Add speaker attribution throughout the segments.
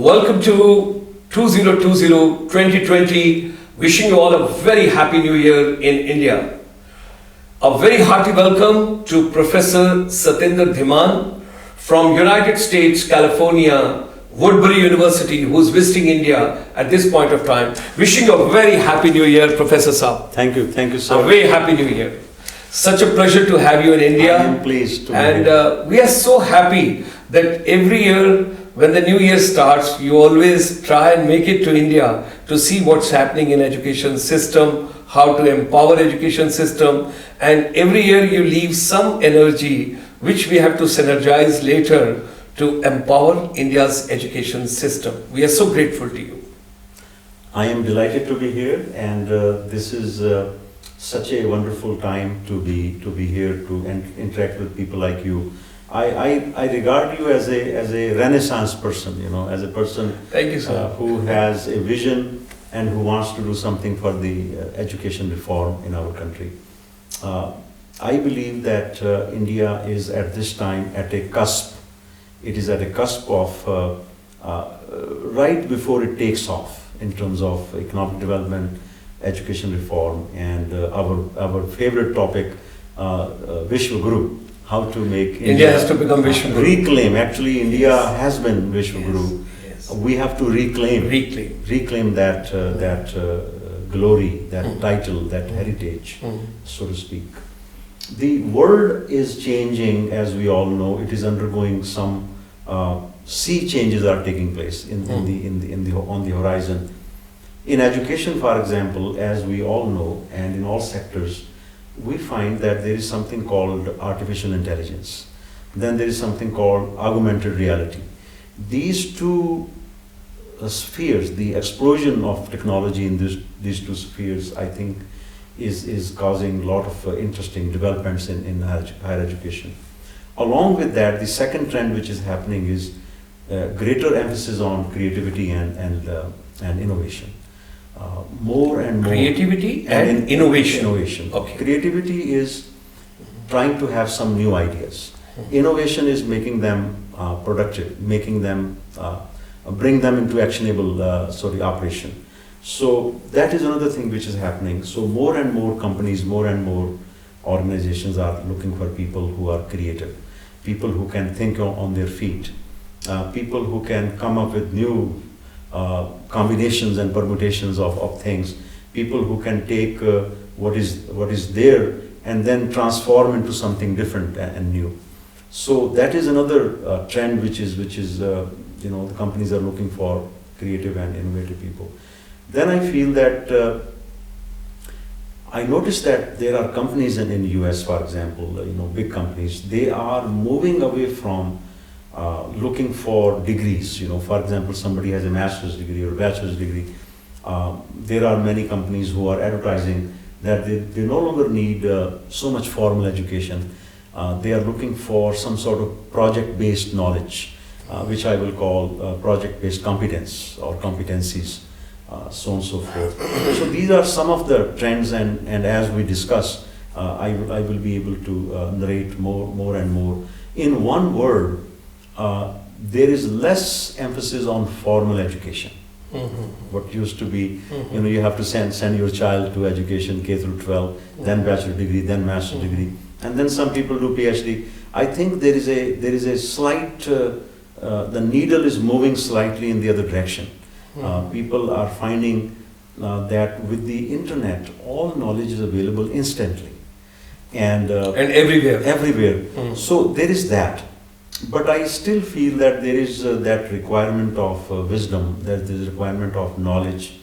Speaker 1: Welcome to 2020. Wishing you all a very happy new year in India. A very hearty welcome to Professor Satinder Dhiman from United States, California, Woodbury University, who is visiting India at this point of time. Wishing you a very happy new year, Professor Saab.
Speaker 2: Thank you, sir.
Speaker 1: A very happy new year. Such a pleasure to have you in India.
Speaker 2: I am pleased to be
Speaker 1: And
Speaker 2: here.
Speaker 1: we are so happy that every year when the new year starts, you always try and make it to India to see what's happening in education system, how to empower education system, and every year you leave some energy which we have to synergize later to empower India's education system. We are so grateful to you.
Speaker 2: I am delighted to be here, and this is such a wonderful time to be here to interact with people like you. I regard you as a Renaissance person, as a person
Speaker 1: Thank you, sir.
Speaker 2: who has a vision and who wants to do something for the education reform in our country. I believe that India is at this time at a cusp. It is at a cusp of right before it takes off in terms of economic development, education reform, and our favorite topic, Vishwa Guru. How to make
Speaker 1: India has to become Vishwa Guru.
Speaker 2: Reclaim. Actually, India has been Vishwa Guru.
Speaker 1: Yes.
Speaker 2: We have to reclaim that glory, that title, that heritage, so to speak. The world is changing, as we all know. It is undergoing some sea changes are taking place on the horizon. In education, for example, as we all know, and in all sectors, we find that there is something called artificial intelligence. Then there is something called augmented reality. These two spheres, the explosion of technology in these two spheres, I think, is causing a lot of interesting developments in higher education. Along with that, the second trend which is happening is greater emphasis on creativity and innovation. More and more
Speaker 1: creativity and innovation. Okay.
Speaker 2: Creativity is trying to have some new ideas. Innovation is making them productive, making them bring them into actionable operation. So that is another thing which is happening. So more and more companies, more and more organizations are looking for people who are creative, people who can think on their feet, people who can come up with new combinations and permutations of things, people who can take what is there and then transform into something different and new. So that is another trend which is the companies are looking for creative and innovative people. Then I feel that I noticed that there are companies in the US, for example, big companies, they are moving away from looking for degrees. For example, somebody has a master's degree or a bachelor's degree. There are many companies who are advertising that they no longer need so much formal education. They are looking for some sort of project-based knowledge, which I will call project-based competence or competencies, so on and so forth. So these are some of the trends, and as we discuss, I will be able to narrate more and more. In one word, there is less emphasis on formal education. What used to be, you have to send your child to education K through 12, then bachelor degree, then master degree, and then some people do PhD. I think there is a slight, the needle is moving slightly in the other direction. People are finding that with the internet, all knowledge is available instantly, and everywhere. So there is that. But I still feel that there is that requirement of wisdom, that there is a requirement of knowledge,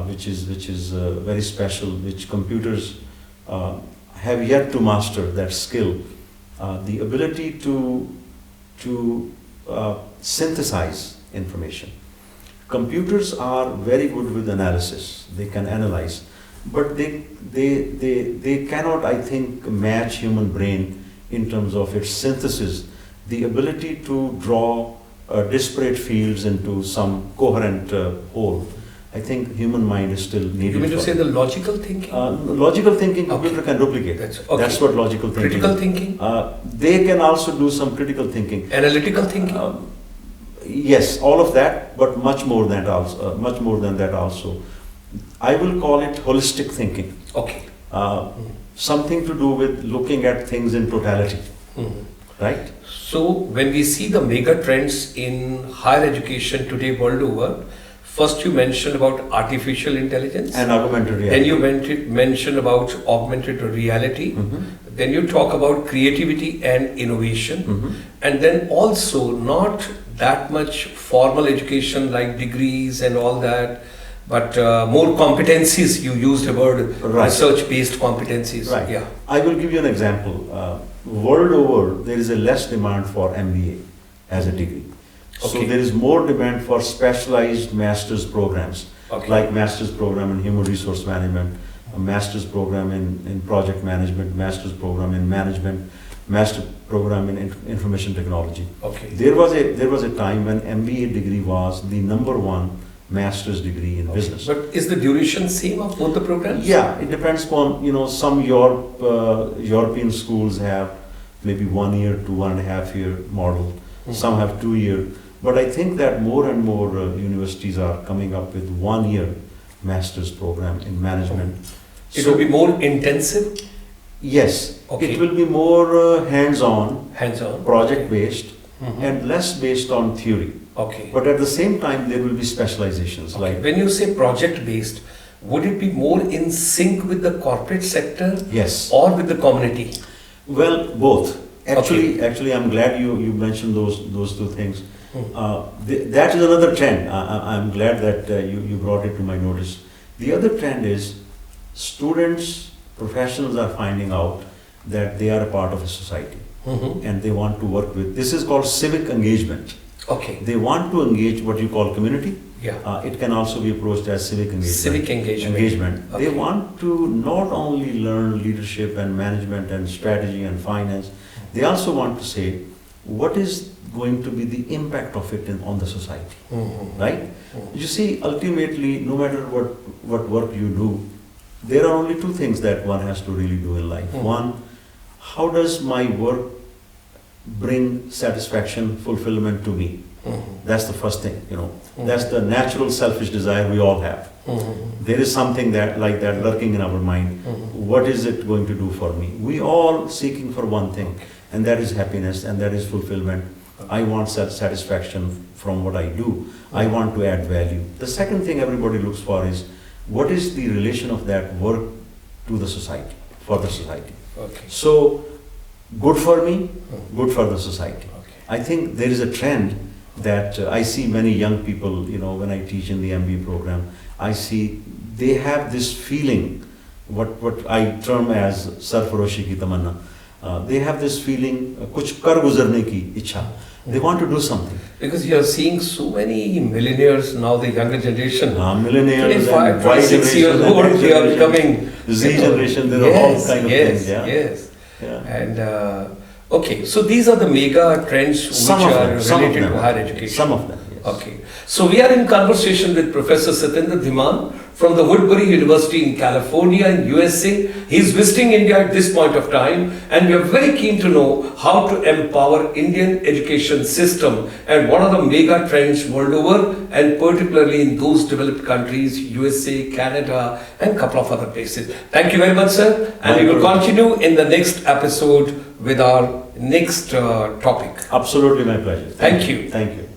Speaker 2: which is very special, which computers have yet to master, that skill, the ability to synthesize information. Computers are very good with analysis; they can analyze, but they cannot, I think, match human brain in terms of its synthesis. The ability to draw disparate fields into some coherent whole. I think human mind is still needed.
Speaker 1: You mean to say the logical thinking?
Speaker 2: Logical thinking, computer can duplicate. That's what logical thinking.
Speaker 1: Critical thinking?
Speaker 2: They can also do some critical thinking.
Speaker 1: Analytical thinking?
Speaker 2: Yes, all of that, but much more than also. Much more than that also. I will call it holistic thinking.
Speaker 1: Okay.
Speaker 2: Something to do with looking at things in totality, right?
Speaker 1: So when we see the mega trends in higher education today world over, first you mentioned about artificial intelligence.
Speaker 2: And augmented reality.
Speaker 1: Then you mentioned about augmented reality. Then you talk about creativity and innovation. And then also not that much formal education like degrees and all that, but more competencies. You used the word research-based competencies.
Speaker 2: Right.
Speaker 1: Yeah.
Speaker 2: I will give you an example. World over, there is a less demand for MBA as a degree. So
Speaker 1: Okay.
Speaker 2: there is more demand for specialized master's programs,
Speaker 1: Okay.
Speaker 2: like master's program in human resource management, a master's program in project management, master's program in management, master program in information technology.
Speaker 1: Okay.
Speaker 2: There was a time when MBA degree was the number one master's degree in business.
Speaker 1: But is the duration same of both the programs?
Speaker 2: Yeah, it depends upon, some European schools have maybe 1 year to 1.5 year model. Some have 2 year. But I think that more and more universities are coming up with 1 year master's program in management.
Speaker 1: It will be more intensive,
Speaker 2: Yes,
Speaker 1: Okay.
Speaker 2: it will be more hands-on,
Speaker 1: hands-on.
Speaker 2: project-based, and less based on theory.
Speaker 1: Okay.
Speaker 2: But at the same time, there will be specializations
Speaker 1: Okay.
Speaker 2: like
Speaker 1: When you say project-based, would it be more in sync with the corporate sector
Speaker 2: yes.
Speaker 1: or with the community?
Speaker 2: Well, both. Actually, I'm glad you mentioned those two things. That is another trend. I'm glad that you brought it to my notice. The other trend is students, professionals are finding out that they are a part of a society and they want to work with. This is called civic engagement.
Speaker 1: Okay.
Speaker 2: They want to engage what you call community.
Speaker 1: Yeah.
Speaker 2: It can also be approached as civic engagement.
Speaker 1: Civic engagement.
Speaker 2: They
Speaker 1: Okay.
Speaker 2: want to not only learn leadership and management and strategy and finance, they also want to say what is going to be the impact of it on the society, right? You see, ultimately, no matter what work you do, there are only two things that one has to really do in life. One, how does my work bring satisfaction, fulfillment to me? That's the first thing, That's the natural selfish desire we all have. There is something like that lurking in our mind. What is it going to do for me? We all seeking for one thing, and that is happiness, and that is fulfillment. I want satisfaction from what I do. I want to add value. The second thing everybody looks for is what is the relation of that work to the society, for the society.
Speaker 1: Okay.
Speaker 2: So, good for me, good for the society.
Speaker 1: Okay.
Speaker 2: I think there is a trend that I see many young people, when I teach in the MBA program, I see they have this feeling, what I term as sarfaroshi ki tamanna. They have this feeling, kuch kar guzarne ki ichha. They want to do something.
Speaker 1: Because you are seeing so many millionaires now, the younger generation.
Speaker 2: Millennials
Speaker 1: 25,
Speaker 2: and Y
Speaker 1: 26 years
Speaker 2: generation
Speaker 1: old,
Speaker 2: and
Speaker 1: they are
Speaker 2: X
Speaker 1: becoming
Speaker 2: Z generation, there are all kind of things. Yeah.
Speaker 1: Yes.
Speaker 2: Yeah.
Speaker 1: And okay, so these are the mega trends which are related to higher education.
Speaker 2: Some of them, yes.
Speaker 1: Okay. So we are in conversation with Professor Satinder Dhiman from the Woodbury University in California in USA. He is visiting India at this point of time, and we are very keen to know how to empower Indian education system and what are the mega trends world over, and particularly in those developed countries, USA, Canada, and a couple of other places. Thank you very much, sir. And we will continue in the next episode with our next topic.
Speaker 2: Absolutely my pleasure.
Speaker 1: Thank you.
Speaker 2: Thank you.